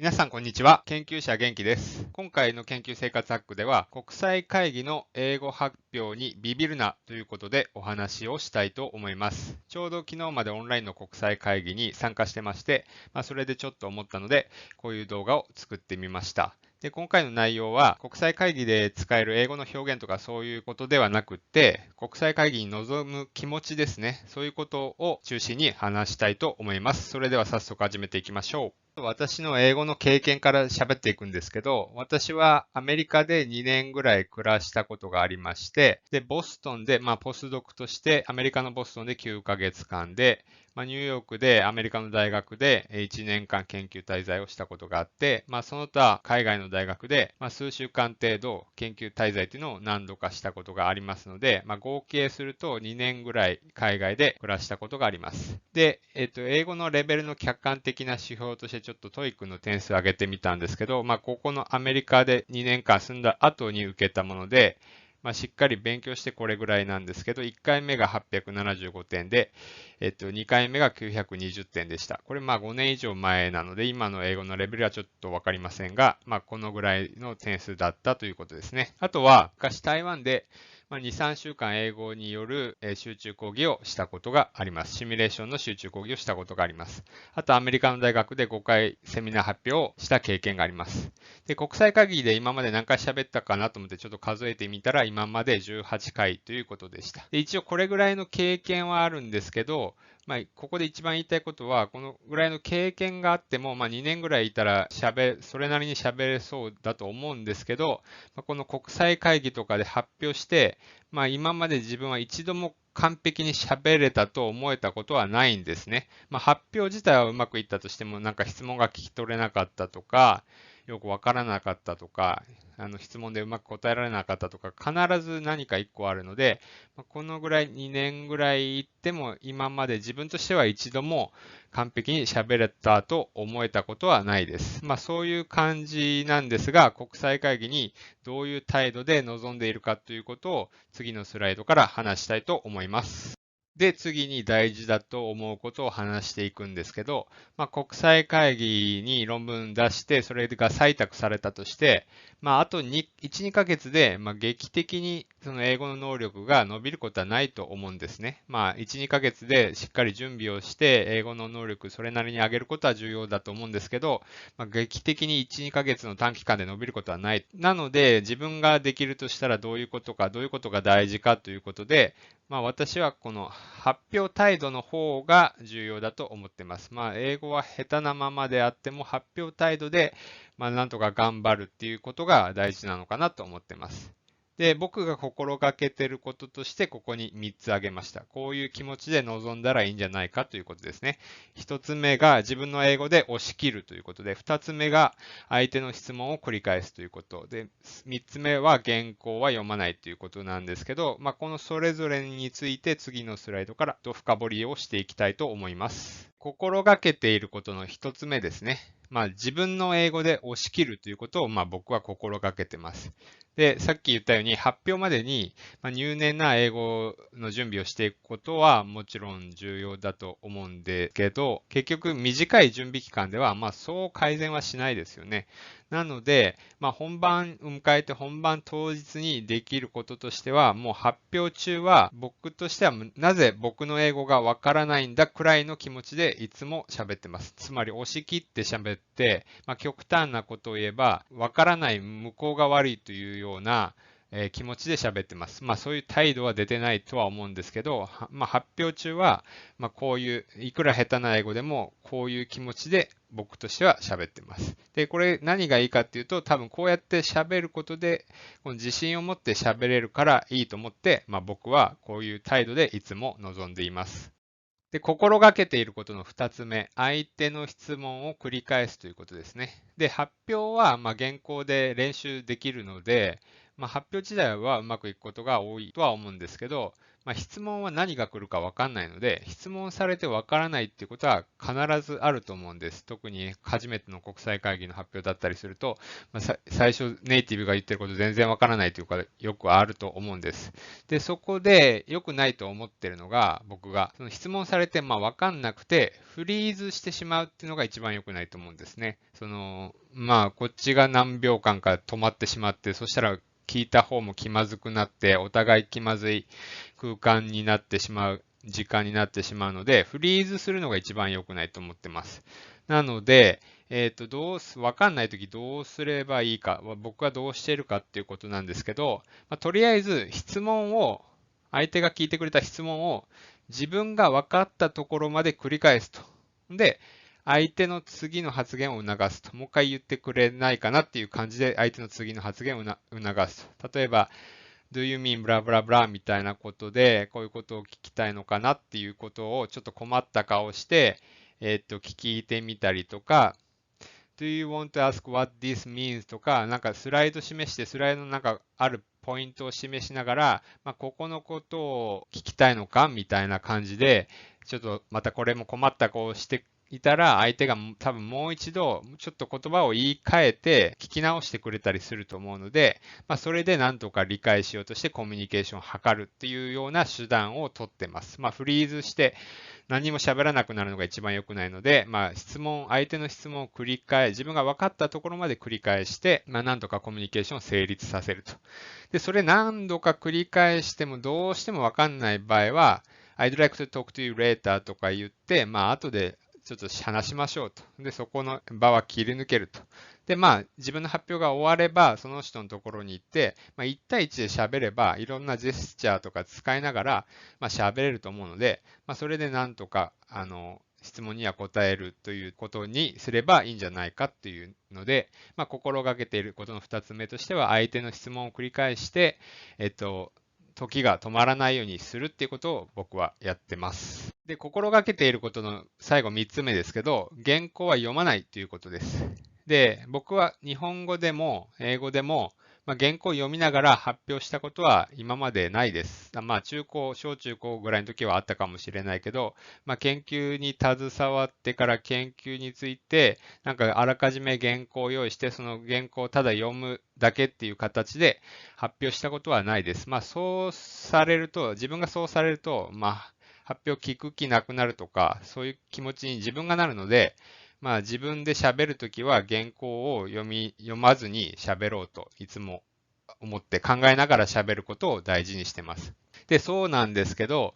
皆さん、こんにちは。研究者元気です。今回の研究生活ハックでは、国際会議の英語発表にビビるなということでお話をしたいと思います。ちょうど昨日までオンラインの国際会議に参加してまして、それでちょっと思ったので、こういう動画を作ってみました。で、今回の内容は、国際会議で使える英語の表現とかそういうことではなくって、国際会議に臨む気持ちですね。そういうことを中心に話したいと思います。それでは早速始めていきましょう。私の英語の経験から喋っていくんですけど、私はアメリカで2年ぐらい暮らしたことがありまして、で、ボストンで、ポスドクとして、アメリカのボストンで9ヶ月間で、ニューヨークでアメリカの大学で1年間研究滞在をしたことがあって、その他海外の大学で数週間程度研究滞在というのを何度かしたことがありますので、合計すると2年ぐらい海外で暮らしたことがあります。で、英語のレベルの客観的な指標としてちょっとトイックの点数を上げてみたんですけど、ここのアメリカで2年間住んだ後に受けたもので、しっかり勉強してこれぐらいなんですけど、1回目が875点で、2回目が920点でした。これ5年以上前なので、今の英語のレベルはちょっとわかりませんが、このぐらいの点数だったということですね。あとは、昔台湾で2、3週間英語による集中講義をしたことがあります。シミュレーションの集中講義をしたことがあります。あと、アメリカの大学で5回セミナー発表をした経験があります。で、国際会議で今まで何回喋ったかなと思ってちょっと数えてみたら、今まで18回ということでした。で、一応これぐらいの経験はあるんですけど、ここで一番言いたいことは、このぐらいの経験があっても、2年ぐらいいたらそれなりに喋れそうだと思うんですけど、この国際会議とかで発表して、今まで自分は一度も完璧に喋れたと思えたことはないんですね。発表自体はうまくいったとしても、なんか質問が聞き取れなかったとか、よくわからなかったとか、質問でうまく答えられなかったとか、必ず何か1個あるので、このぐらい2年ぐらい行っても、今まで自分としては一度も完璧に喋れたと思えたことはないです。そういう感じなんですが、国際会議にどういう態度で臨んでいるかということを次のスライドから話したいと思います。で、次に大事だと思うことを話していくんですけど、国際会議に論文出して、それが採択されたとして、あと1、2ヶ月で、劇的にその英語の能力が伸びることはないと思うんですね。1、2ヶ月でしっかり準備をして、英語の能力それなりに上げることは重要だと思うんですけど、劇的に1、2ヶ月の短期間で伸びることはない。なので、自分ができるとしたらどういうことか、どういうことが大事かということで、私はこの発表態度の方が重要だと思っています。英語は下手なままであっても発表態度で、なんとか頑張るっていうことが大事なのかなと思っています。で、僕が心がけていることとして、ここに3つ挙げました。こういう気持ちで臨んだらいいんじゃないかということですね。1つ目が自分の英語で押し切るということで、2つ目が相手の質問を繰り返すということ。で、3つ目は原稿は読まないということなんですけど、このそれぞれについて次のスライドから深掘りをしていきたいと思います。心がけていることの1つ目ですね。自分の英語で押し切るということを、僕は心がけてます。で、さっき言ったように発表までに、入念な英語の準備をしていくことはもちろん重要だと思うんですけど、結局短い準備期間では、そう改善はしないですよね。なので、本番を迎えて本番当日にできることとしては、もう発表中は僕としてはなぜ僕の英語がわからないんだくらいの気持ちでいつも喋ってます。つまり押し切って喋って、極端なことを言えば、わからない向こうが悪いというような気持ちで喋ってます。そういう態度は出てないとは思うんですけど、発表中は、こういう、いくら下手な英語でも、こういう気持ちで僕としては喋ってます。で、これ何がいいかっていうと、多分こうやって喋ることで、この自信を持って喋れるからいいと思って、僕はこういう態度でいつも臨んでいます。で、心がけていることの2つ目、相手の質問を繰り返すということですね。で、発表は原稿で練習できるので、発表自体はうまくいくことが多いとは思うんですけど、質問は何が来るかわかんないので、質問されてわからないっていうことは必ずあると思うんです。特に初めての国際会議の発表だったりすると、最初ネイティブが言ってること全然わからないというかよくあると思うんです。で、そこで良くないと思ってるのが、僕が、その質問されてわかんなくて、フリーズしてしまうっていうのが一番良くないと思うんですね。こっちが何秒間か止まってしまって、そしたら聞いた方も気まずくなって、お互い気まずい空間になってしまう、時間になってしまうので、フリーズするのが一番良くないと思ってます。なので、わかんないときどうすればいいか、僕はどうしているかっていうことなんですけど、とりあえず相手が聞いてくれた質問を自分が分かったところまで繰り返すと。で、相手の次の発言を促すと。もう一回言ってくれないかなっていう感じで相手の次の発言を促すと。例えば、Do you mean ブラブラブラみたいなことで、こういうことを聞きたいのかなっていうことをちょっと困った顔して、聞いてみたりとか、Do you want to ask what this means とか、なんかスライド示して、スライドのなんかあるポイントを示しながら、ここのことを聞きたいのかみたいな感じで、ちょっとまたこれも困った顔をしていたら、相手が多分もう一度、ちょっと言葉を言い換えて聞き直してくれたりすると思うので、それでなんとか理解しようとしてコミュニケーションを図るっていうような手段をとってます。フリーズして、何も喋らなくなるのが一番良くないので、相手の質問を自分が分かったところまで繰り返して、なんとかコミュニケーションを成立させると。で、それ何度か繰り返してもどうしても分かんない場合は、I'd like to talk to you later とか言って、後でちょっと話しましょうと。で、そこの場は切り抜けると。で、自分の発表が終われば、その人のところに行って、1対1で喋れば、いろんなジェスチャーとか使いながら、喋れると思うので、それでなんとか、質問には答えるということにすればいいんじゃないかっていうので、心がけていることの2つ目としては、相手の質問を繰り返して、時が止まらないようにするっていうことを僕はやってます。で、心がけていることの最後3つ目ですけど、原稿は読まないということです。で、僕は日本語でも英語でも、原稿を読みながら発表したことは今までないです。小中高ぐらいの時はあったかもしれないけど、研究に携わってから研究について、あらかじめ原稿を用意して、その原稿をただ読むだけっていう形で発表したことはないです。自分がそうされると、発表聞く気なくなるとか、そういう気持ちに自分がなるので、自分で喋るときは原稿を読まずに喋ろうといつも思って考えながら喋ることを大事にしてます。で、そうなんですけど、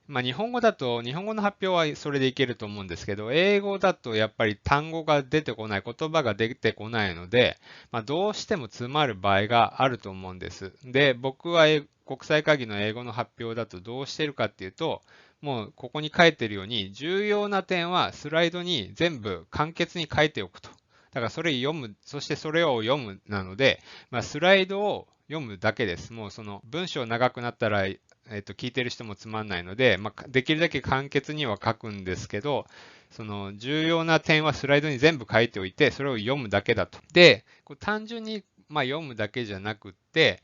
日本語の発表はそれでいけると思うんですけど、英語だとやっぱり単語が出てこない、言葉が出てこないので、どうしても詰まる場合があると思うんです。で、僕は国際会議の英語の発表だとどうしてるかっていうと、もうここに書いてるように、重要な点はスライドに全部簡潔に書いておくと。だからそしてそれを読むなので、スライドを読むだけです。もうその文章長くなったら聞いてる人もつまんないので、できるだけ簡潔には書くんですけど、その重要な点はスライドに全部書いておいて、それを読むだけだと。で、単純に読むだけじゃなくって、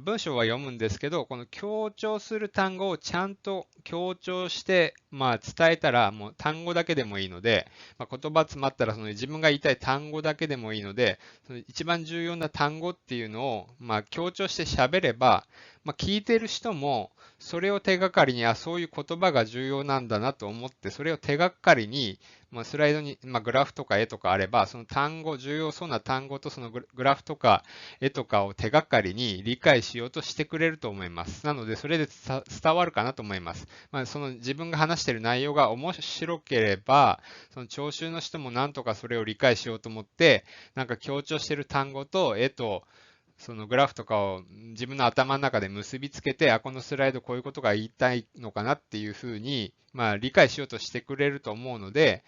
文章は読むんですけど、この強調する単語をちゃんと強調して、伝えたら、もう単語だけでもいいので、言葉詰まったらその自分が言いたい単語だけでもいいので、その一番重要な単語っていうのを、強調して喋れば、聞いてる人も、それを手がかりに、そういう言葉が重要なんだなと思って、それを手がかりに、スライドに、グラフとか絵とかあれば、その重要そうな単語とそのグラフとか絵とかを手がかりに理解しようとしてくれると思います。なので、それで伝わるかなと思います。その自分が話している内容が面白ければ、その聴衆の人もなんとかそれを理解しようと思って、強調している単語と絵と、そのグラフとかを自分の頭の中で結びつけて、このスライドこういうことが言いたいのかなっていうふうに、理解しようとしてくれると思うので、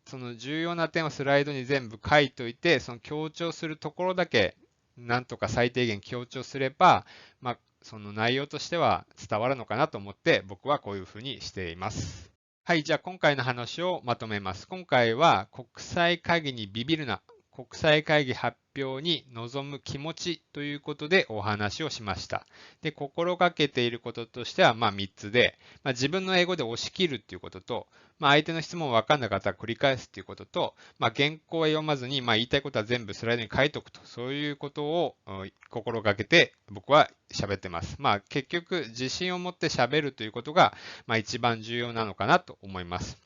その重要な点をスライドに全部書いといて、その強調するところだけ、なんとか最低限強調すれば、その内容としては伝わるのかなと思って、僕はこういうふうにしています。はい、じゃあ今回の話をまとめます。今回は国際会議にビビるな。国際会議発表に臨む気持ちということでお話をしました。で、心がけていることとしては、3つで、自分の英語で押し切るっていうことと、相手の質問分かんなかったら繰り返すっていうことと、原稿は読まずに、言いたいことは全部スライドに書いておくと、そういうことを心がけて僕は喋ってます。結局、自信を持って喋るということが、一番重要なのかなと思います。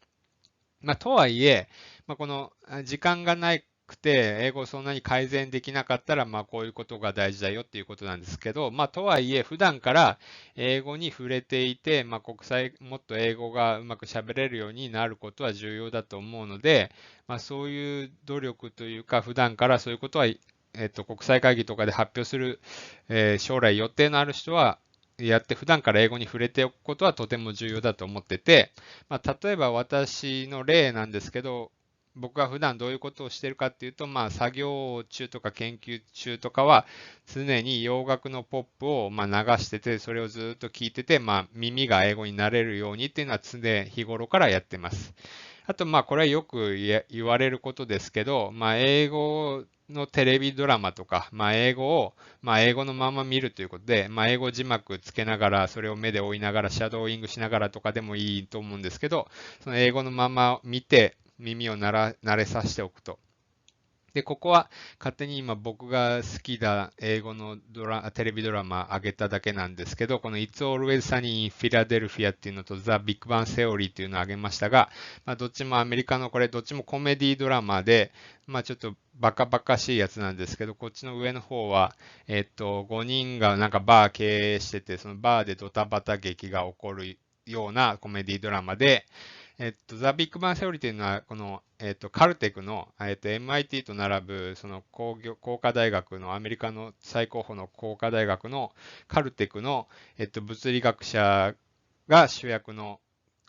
とはいえ、この時間がなくて、英語をそんなに改善できなかったら、こういうことが大事だよっていうことなんですけど、とはいえ、普段から英語に触れていて、国際、もっと英語がうまく喋れるようになることは重要だと思うので、そういう努力というか、普段からそういうことは、国際会議とかで発表する、将来予定のある人は、やって普段から英語に触れておくことはとても重要だと思ってて、例えば私の例なんですけど、僕が普段どういうことをしているかっていうと、作業中とか研究中とかは常に洋楽のポップを流してて、それをずっと聞いてて、耳が英語になれるようにっていうのは常日頃からやってます。あと、これはよく言われることですけど、英語のテレビドラマとか、英語を、英語のまま見るということで、英語字幕つけながら、それを目で追いながら、シャドーイングしながらとかでもいいと思うんですけど、その英語のまま見て、耳を慣れさせておくと。で、ここは勝手に今僕が好きな英語のテレビドラマ上げただけなんですけど、この It's Always Sunny in Philadelphia っていうのと The Big Bang Theory っていうのを上げましたが、どっちもアメリカのこれ、どっちもコメディドラマで、ちょっとバカバカしいやつなんですけど、こっちの上の方は、5人がなんかバー経営してて、そのバーでドタバタ劇が起こるようなコメディドラマで、ザ・ビッグバン・セオリーというのは、この、カルテクの、MIT と並ぶ、その工科大学の、アメリカの最高峰の工科大学のカルテクの、物理学者が主役の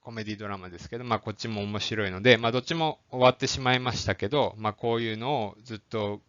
コメディドラマですけど、こっちも面白いので、どっちも終わってしまいましたけど、こういうのをずっと、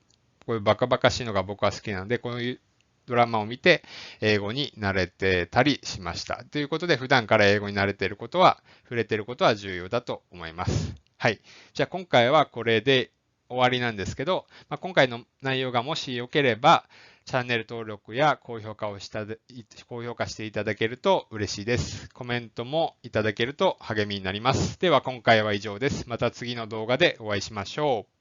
こういうバカバカしいのが僕は好きなので、こういうドラマを見て英語に慣れてたりしました。ということで、普段から英語に慣れていることは、触れていることは重要だと思います。はい。じゃあ今回はこれで終わりなんですけど、今回の内容がもし良ければ、チャンネル登録や高評価していただけると嬉しいです。コメントもいただけると励みになります。では今回は以上です。また次の動画でお会いしましょう。